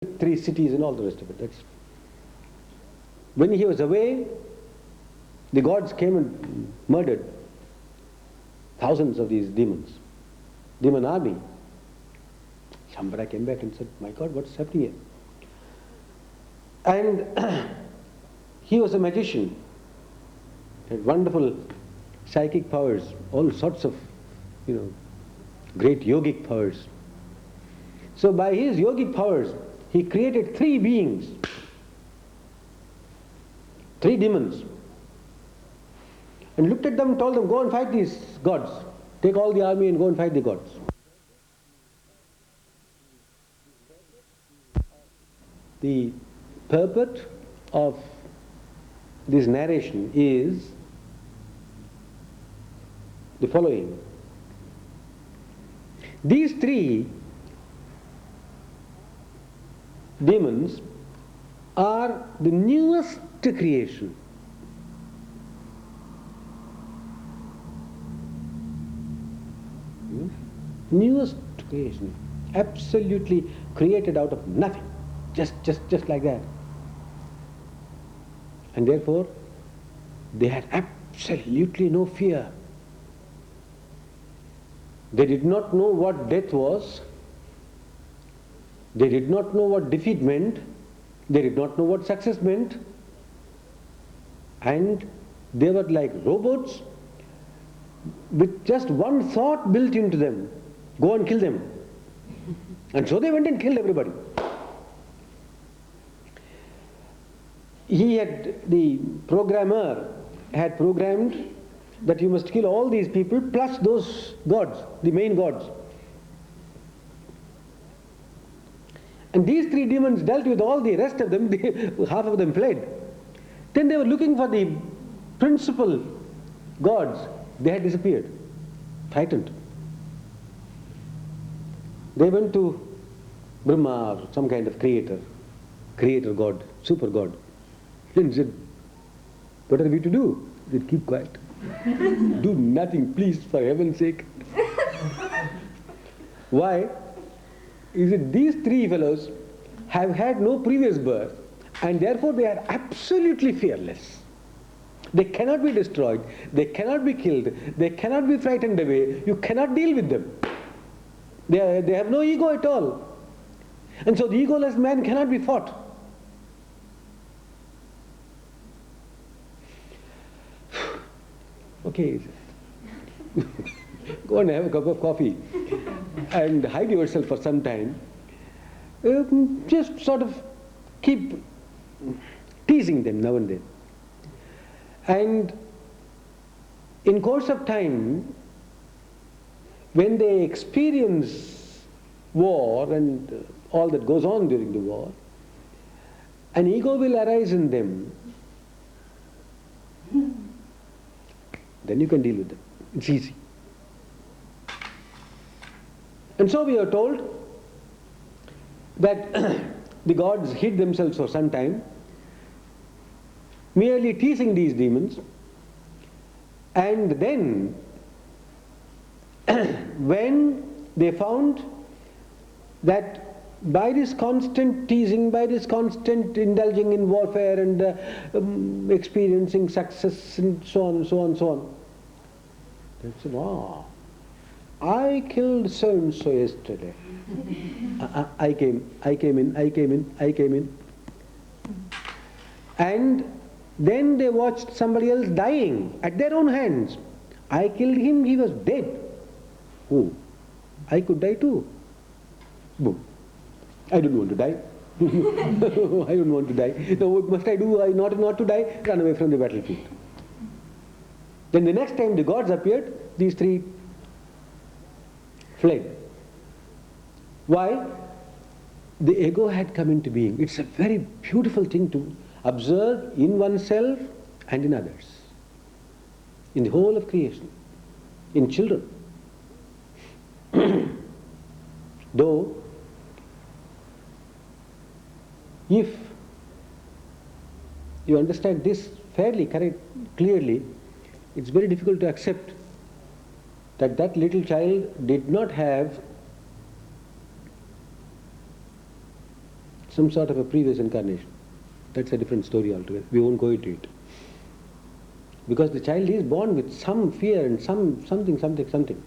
3 cities and all the rest of it. When he was away, the gods came and murdered thousands of these demons, demon army. Shambhara came back and said, "My God, what's happening here?" And he was a magician, had wonderful psychic powers, all sorts of, great yogic powers. So by his yogic powers, he created 3 beings, 3 demons, and looked at them and told them, "Go and fight these gods. Take all the army and go and fight the gods." The purport of this narration is the following. These 3 demons are the newest creation. Newest creation, absolutely created out of nothing, just like that. And therefore, they had absolutely no fear. They did not know what death was. They did not know what defeat meant. They did not know what success meant. And they were like robots with just one thought built into them: go and kill them. And so they went and killed everybody. The programmer had programmed that you must kill all these people plus those gods, the main gods. And these 3 demons dealt with all the rest of them. Half of them fled. Then they were looking for the principal gods. They had disappeared, frightened. They went to Brahma or some kind of creator god, super god, and said, "What are we to do?" They said, "Keep quiet. Do nothing, please, for heaven's sake." Why? He said, these 3 fellows have had no previous birth, and therefore they are absolutely fearless. They cannot be destroyed, they cannot be killed, they cannot be frightened away, you cannot deal with them. They have no ego at all. And so the egoless man cannot be fought. Okay, go and have a cup of coffee and hide yourself for some time. Just sort of keep teasing them now and then. And in course of time, when they experience war and all that goes on during the war, an ego will arise in them. Then you can deal with them. It's easy. And so we are told that the gods hid themselves for some time, merely teasing these demons, and then when they found that by this constant teasing, by this constant indulging in warfare and experiencing success and so on and so on and so on, they said, I killed so and so yesterday. I came in. And then they watched somebody else dying at their own hands. I killed him, he was dead. Oh, I could die too. Boom. I don't want to die. I don't want to die. Now what must I do? Not to die? Run away from the battlefield. Then the next time the gods appeared, these 3 fled. Why? The ego had come into being. It's a very beautiful thing to observe in oneself and in others, in the whole of creation, in children. Though, if you understand this fairly clearly, it's very difficult to accept that little child did not have some sort of a previous incarnation. That's a different story altogether. We won't go into it. Because the child is born with some fear and something,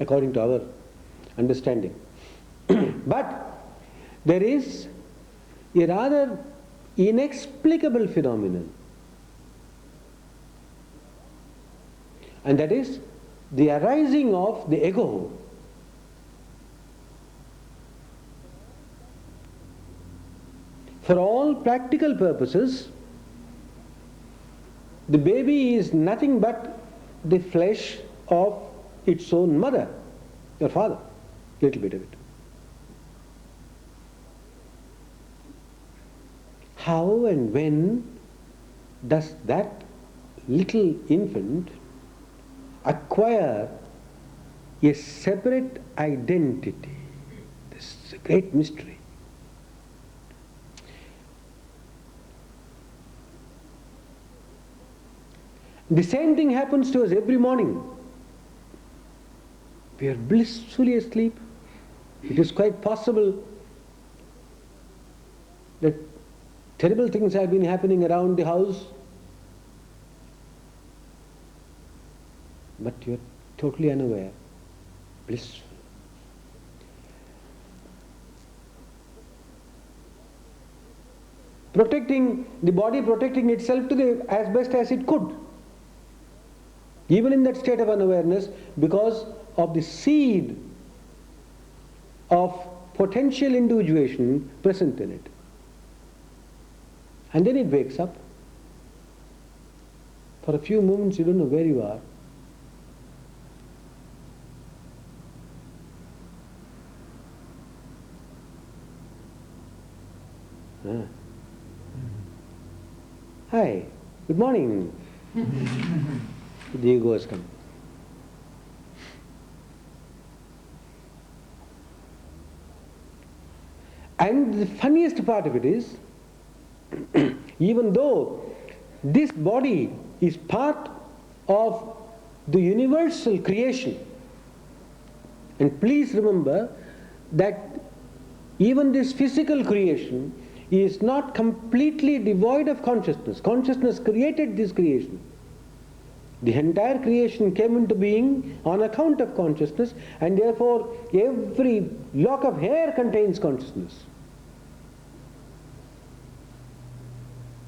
according to our understanding. But there is a rather inexplicable phenomenon, and that is the arising of the ego. For all practical purposes, the baby is nothing but the flesh of its own mother or father, little bit of it. How and when does that little infant acquire a separate identity? This is a great mystery. The same thing happens to us every morning. We are blissfully asleep. It is quite possible that terrible things have been happening around the house, but you are totally unaware, blissful. Protecting the body, protecting itself to as best as it could, even in that state of unawareness, because of the seed of potential individuation present in it. And then it wakes up. For a few moments you don't know where you are. Hi, good morning. The ego has come. And the funniest part of it is, even though this body is part of the universal creation, and please remember that even this physical creation is not completely devoid of consciousness. Consciousness created this creation. The entire creation came into being on account of consciousness, and therefore every lock of hair contains consciousness.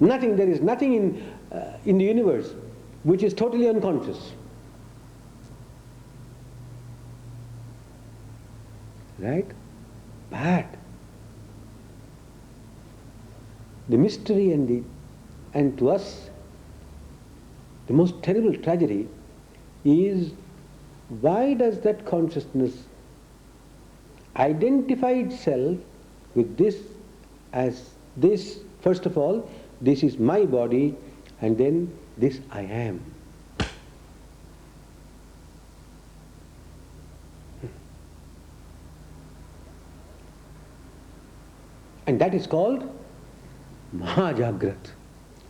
There is nothing in the universe which is totally unconscious. Right? But the mystery and to us the most terrible tragedy is, why does that consciousness identify itself with this as this? First of all, this is my body, and then this I am. And that is called Mahajagrat,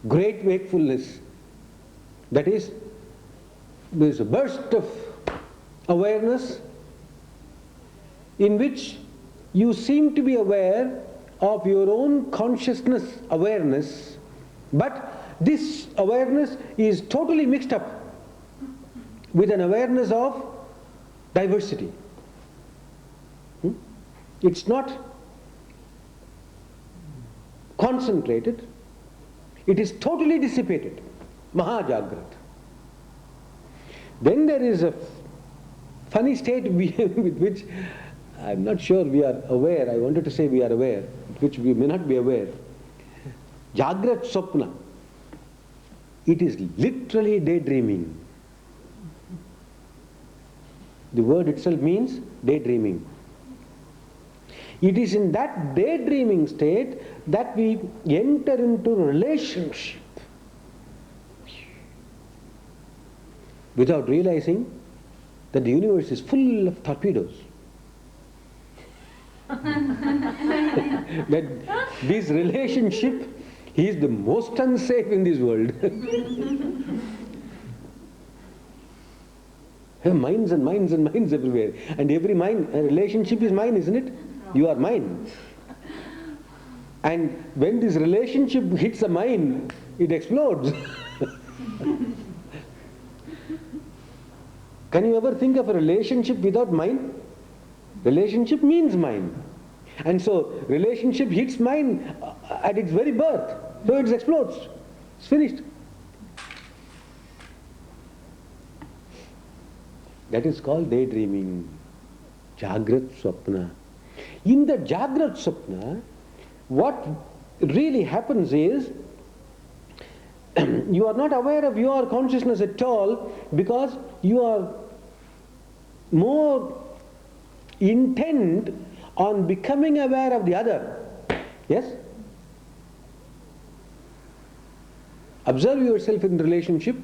great wakefulness. That is, there is a burst of awareness in which you seem to be aware of your own consciousness awareness, but this awareness is totally mixed up with an awareness of diversity. It's not concentrated, it is totally dissipated. Mahajagrat. Then there is a funny state with which I'm not sure we are aware. I wanted to say we are aware, which we may not be aware. Jagrat Swapna. It is literally daydreaming. The word itself means daydreaming. It is in that daydreaming state that we enter into relationship without realizing that the universe is full of torpedoes. That this relationship is the most unsafe in this world. Minds and minds and minds everywhere. And every mind, a relationship is mine, isn't it? You are mine. And when this relationship hits the mind, it explodes. Can you ever think of a relationship without mind? Relationship means mind. And so relationship hits mind at its very birth. So it explodes. It's finished. That is called daydreaming. Jagrat Swapna. In the Jagrat Swapna, what really happens is you are not aware of your consciousness at all because you are more intent on becoming aware of the other. Yes? Observe yourself in relationship.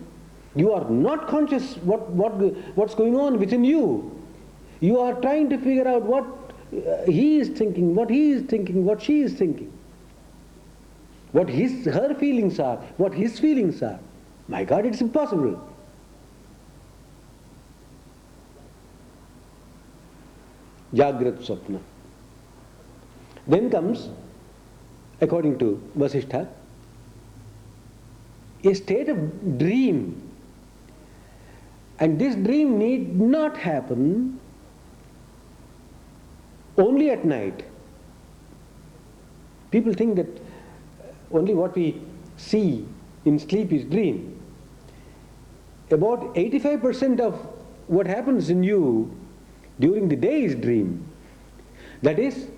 You are not conscious what's going on within you. You are trying to figure out what he is thinking, what he is thinking, what she is thinking, what her feelings are, what his feelings are. My God, it's impossible. Jagrat Swapna. Then comes, according to Vasistha, a state of dream. And this dream need not happen only at night. People think that only what we see in sleep is dream. About 85% of what happens in you during the day is dream. That is,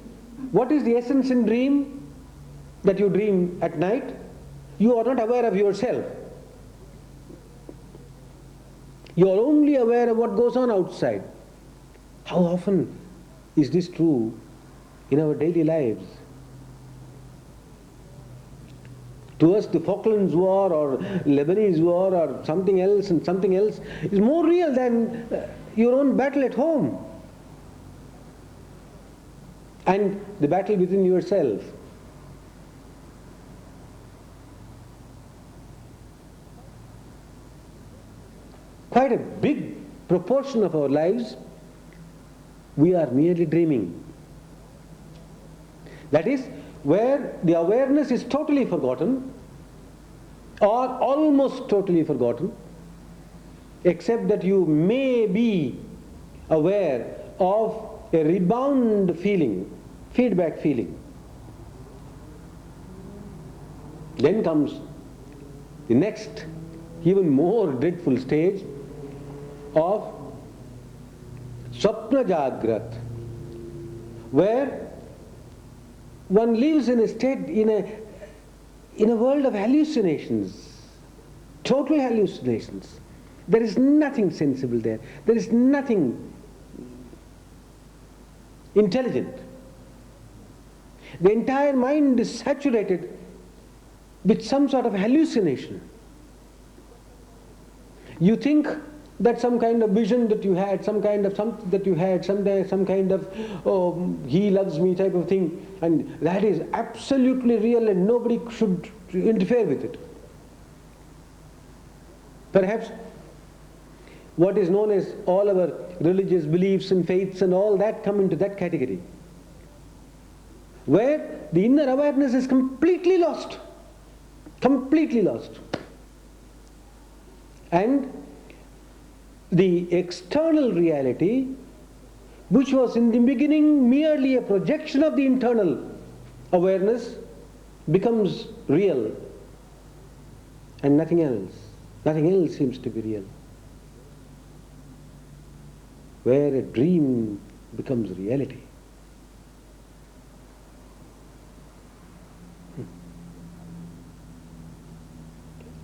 what is the essence in dream? That you dream at night? You are not aware of yourself. You are only aware of what goes on outside. How often is this true in our daily lives? To us, the Falklands War or Lebanese War or something else and something else is more real than your own battle at home and the battle within yourself. Quite a big proportion of our lives, we are merely dreaming. That is, where the awareness is totally forgotten or almost totally forgotten, except that you may be aware of a rebound feeling, feedback feeling. Then comes the next, even more dreadful stage of Swapna Jagrat, where one lives in a state, in a world of hallucinations, total hallucinations. There is nothing sensible there. There is nothing intelligent. The entire mind is saturated with some sort of hallucination. You think that some kind of vision that you had, some kind of something that you had, someday some kind of he loves me type of thing, and that is absolutely real and nobody should interfere with it. Perhaps what is known as all our religious beliefs and faiths and all that come into that category, where the inner awareness is completely lost. Completely lost. And the external reality, which was in the beginning merely a projection of the internal awareness, becomes real and nothing else. Nothing else seems to be real. Where a dream becomes reality.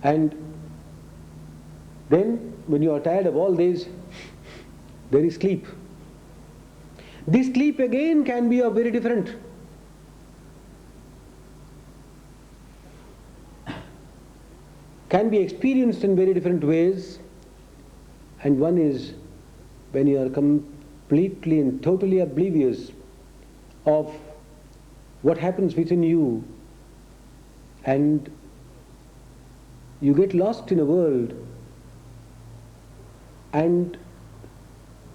And then, when you are tired of all this, there is sleep. This sleep again can be of very different. Can be experienced in very different ways. And one is when you are completely and totally oblivious of what happens within you, and you get lost in a world and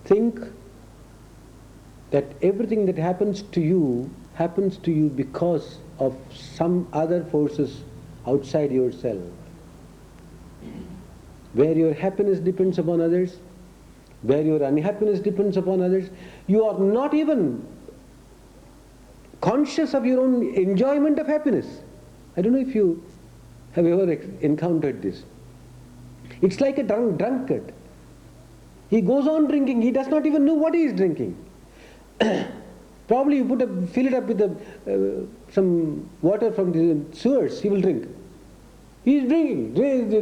think that everything that happens to you happens to you because of some other forces outside yourself. Where your happiness depends upon others, where your unhappiness depends upon others, you are not even conscious of your own enjoyment of happiness. I don't know if you have ever encountered this. It's like a drunkard. He goes on drinking, he does not even know what he is drinking. Probably you fill it up with some water from the sewers, he will drink. He is drinking.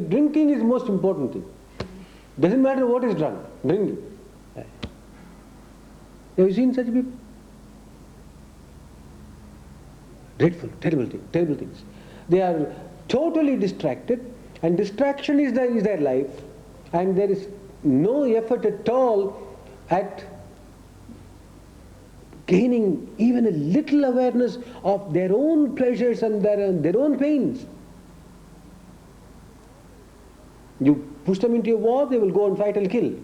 Drinking is the most important thing. Doesn't matter what is drunk, drinking. Have you seen such people? Dreadful, terrible things. They are totally distracted, and distraction is their life, and there is no effort at all at gaining even a little awareness of their own pleasures and their own pains. You push them into a war, they will go and fight and kill.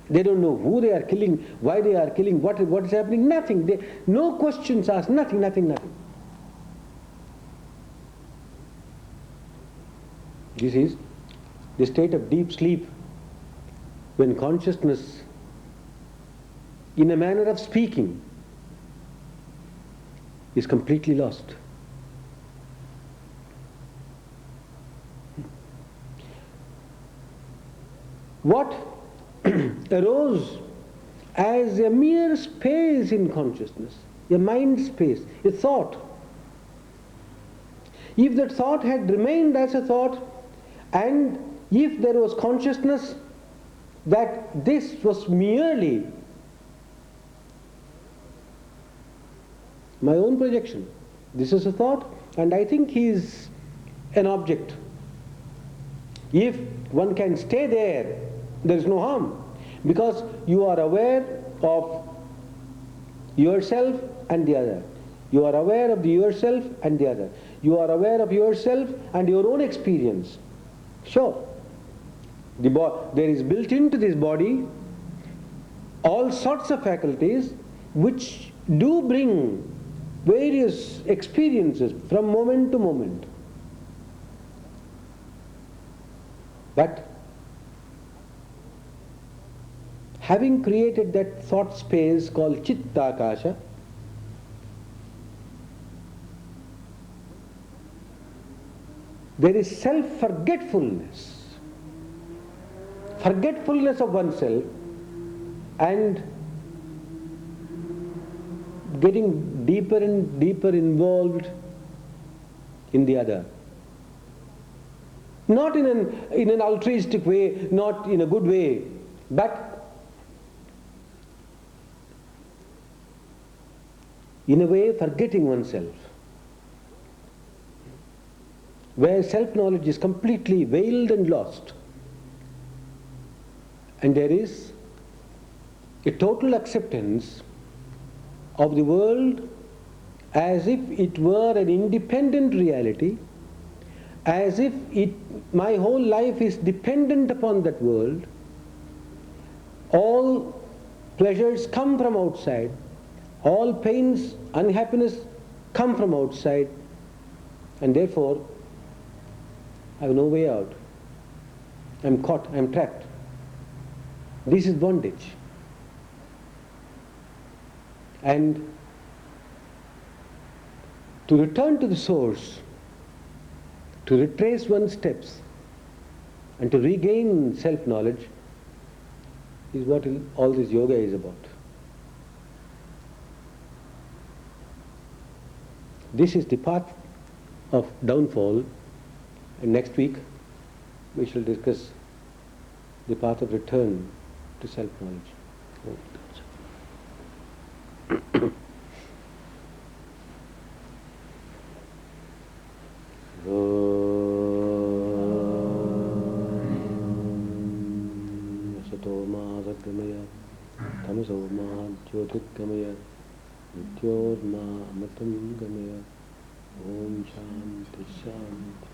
They don't know who they are killing, why they are killing, what is happening, nothing. No questions asked, nothing. This is the state of deep sleep, when consciousness, in a manner of speaking, is completely lost. What arose as a mere space in consciousness, a mind space, a thought, if that thought had remained as a thought, and if there was consciousness that this was merely my own projection, this is a thought and I think he is an object. If one can stay there, there is no harm, because you are aware of yourself and the other. You are aware of yourself and the other. You are aware of yourself and your own experience. Sure, there is built into this body all sorts of faculties which do bring various experiences from moment to moment. But having created that thought space called Chittakasha, there is self-forgetfulness, forgetfulness of oneself, and getting deeper and deeper involved in the other. Not in an altruistic way, not in a good way, but in a way forgetting oneself, where self-knowledge is completely veiled and lost, and there is a total acceptance of the world as if it were an independent reality, as if my whole life is dependent upon that world. All pleasures come from outside, all pains, unhappiness come from outside, and therefore I have no way out. I am caught, I am trapped. This is bondage. And to return to the source, to retrace one's steps, and to regain self-knowledge is what all this yoga is about. This is the path of downfall, and next week we shall discuss the path of return to self-knowledge. Sato ma sadgamaya, tamaso ma jyotirgamaya, mrityor ma amatam gamaya. Om Shanti Shanti.